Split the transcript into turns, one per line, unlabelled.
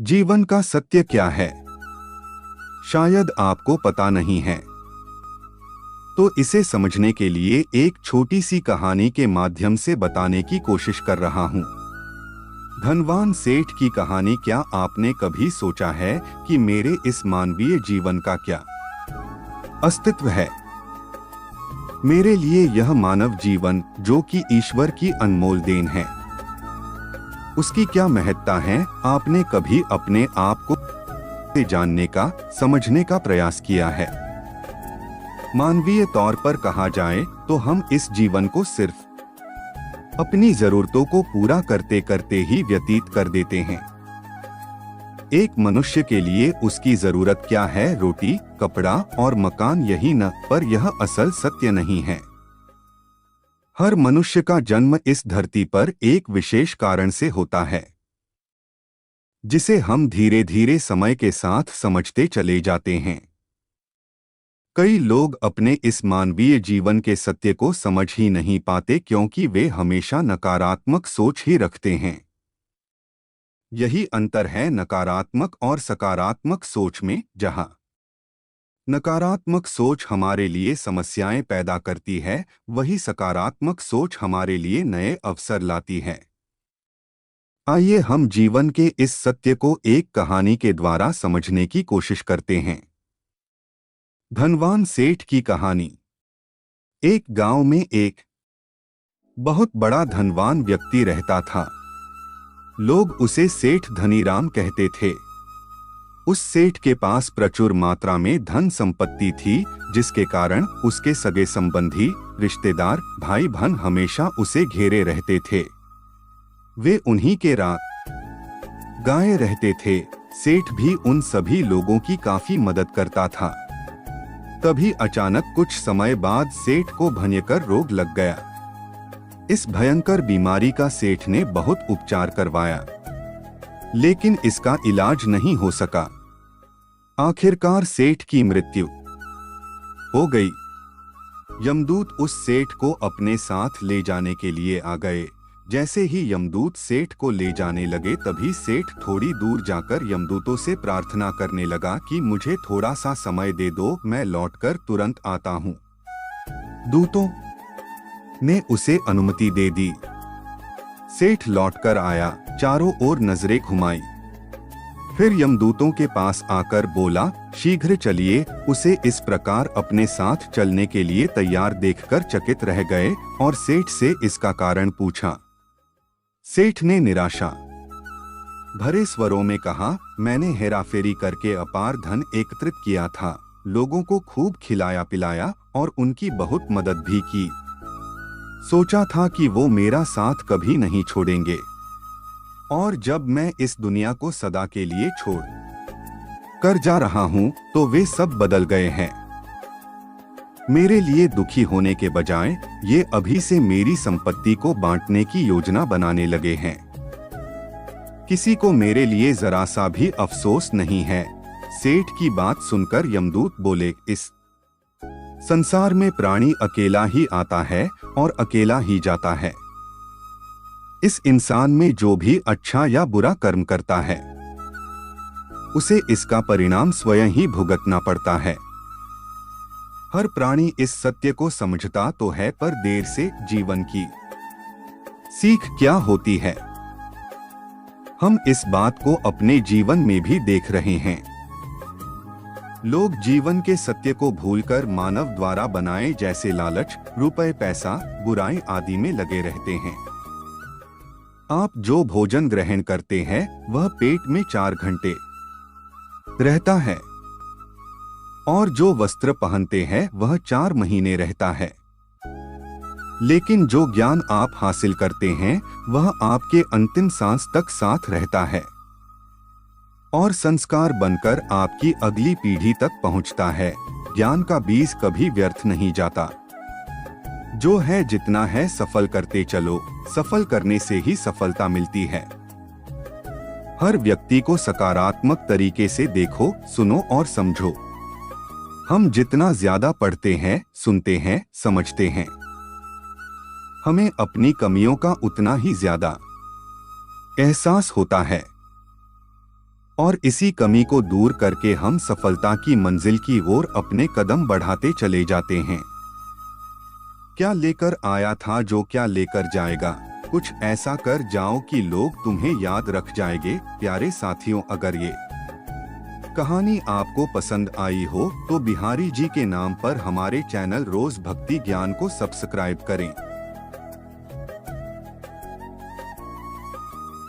जीवन का सत्य क्या है, शायद आपको पता नहीं है। तो इसे समझने के लिए एक छोटी सी कहानी के माध्यम से बताने की कोशिश कर रहा हूं। धनवान सेठ की कहानी। क्या आपने कभी सोचा है कि मेरे इस मानवीय जीवन का क्या अस्तित्व है? मेरे लिए यह मानव जीवन, जो कि ईश्वर की अनमोल देन है, उसकी क्या महत्ता है? आपने कभी अपने आप को जानने का, समझने का प्रयास किया है? मानवीय तौर पर कहा जाए तो हम इस जीवन को सिर्फ अपनी जरूरतों को पूरा करते करते ही व्यतीत कर देते हैं। एक मनुष्य के लिए उसकी जरूरत क्या है? रोटी, कपड़ा और मकान, यही न? पर यह असल सत्य नहीं है। हर मनुष्य का जन्म इस धरती पर एक विशेष कारण से होता है, जिसे हम धीरे धीरे समय के साथ समझते चले जाते हैं। कई लोग अपने इस मानवीय जीवन के सत्य को समझ ही नहीं पाते, क्योंकि वे हमेशा नकारात्मक सोच ही रखते हैं। यही अंतर है नकारात्मक और सकारात्मक सोच में, जहां नकारात्मक सोच हमारे लिए समस्याएं पैदा करती है, वही सकारात्मक सोच हमारे लिए नए अवसर लाती है। आइए हम जीवन के इस सत्य को एक कहानी के द्वारा समझने की कोशिश करते हैं। धनवान सेठ की कहानी। एक गांव में एक बहुत बड़ा धनवान व्यक्ति रहता था। लोग उसे सेठ धनीराम कहते थे। उस सेठ के पास प्रचुर मात्रा में धन संपत्ति थी, जिसके कारण उसके सगे संबंधी, रिश्तेदार, भाई बहन हमेशा उसे घेरे रहते थे। वे उन्हीं के राग गाए रहते थे। सेठ भी उन सभी लोगों की काफी मदद करता था। तभी अचानक कुछ समय बाद सेठ को भयंकर रोग लग गया। इस भयंकर बीमारी का सेठ ने बहुत उपचार करवाया, लेकिन इसका इलाज नहीं हो सका। आखिरकार सेठ की मृत्यु हो गई। यमदूत उस सेठ को अपने साथ ले जाने के लिए आ गए। जैसे ही यमदूत सेठ को ले जाने लगे, तभी सेठ थोड़ी दूर जाकर यमदूतों से प्रार्थना करने लगा कि मुझे थोड़ा सा समय दे दो, मैं लौटकर तुरंत आता हूँ। दूतों ने उसे अनुमति दे दी। सेठ लौटकर आया, चारों ओर नजरें घुमाई, फिर यमदूतों के पास आकर बोला, शीघ्र चलिए। उसे इस प्रकार अपने साथ चलने के लिए तैयार देखकर चकित रह गए और सेठ से इसका कारण पूछा। सेठ ने निराशा भरे स्वरों में कहा, मैंने हेराफेरी करके अपार धन एकत्रित किया था, लोगों को खूब खिलाया पिलाया और उनकी बहुत मदद भी की। सोचा था कि वो मेरा साथ कभी नहीं छोड़ेंगे, और जब मैं इस दुनिया को सदा के लिए छोड़ कर जा रहा हूं, तो वे सब बदल गए हैं। मेरे लिए दुखी होने के बजाय ये अभी से मेरी संपत्ति को बांटने की योजना बनाने लगे हैं। किसी को मेरे लिए जरा सा भी अफसोस नहीं है। सेठ की बात सुनकर यमदूत बोले, इस संसार में प्राणी अकेला ही आता है और अकेला ही जाता है। इस इंसान में जो भी अच्छा या बुरा कर्म करता है, उसे इसका परिणाम स्वयं ही भुगतना पड़ता है। हर प्राणी इस सत्य को समझता तो है, पर देर से। जीवन की सीख क्या होती है, हम इस बात को अपने जीवन में भी देख रहे हैं। लोग जीवन के सत्य को भूलकर मानव द्वारा बनाए जैसे लालच, रुपए, पैसा, बुराई आदि में लगे रहते हैं। आप जो भोजन ग्रहण करते हैं, वह पेट में 4 घंटे रहता है, और जो वस्त्र पहनते हैं वह 4 महीने रहता है। लेकिन जो ज्ञान आप हासिल करते हैं, वह आपके अंतिम सांस तक साथ रहता है और संस्कार बनकर आपकी अगली पीढ़ी तक पहुंचता है। ज्ञान का बीज कभी व्यर्थ नहीं जाता। जो है जितना है सफल करते चलो, सफल करने से ही सफलता मिलती है। हर व्यक्ति को सकारात्मक तरीके से देखो, सुनो और समझो। हम जितना ज्यादा पढ़ते हैं, सुनते हैं, समझते हैं, हमें अपनी कमियों का उतना ही ज्यादा एहसास होता है। और इसी कमी को दूर करके हम सफलता की मंजिल की ओर अपने कदम बढ़ाते चले जाते हैं। क्या लेकर आया था जो क्या लेकर जाएगा, कुछ ऐसा कर जाओ कि लोग तुम्हें याद रख जाएंगे। प्यारे साथियों, अगर ये कहानी आपको पसंद आई हो तो बिहारी जी के नाम पर हमारे चैनल रोज भक्ति ज्ञान को सब्सक्राइब करें।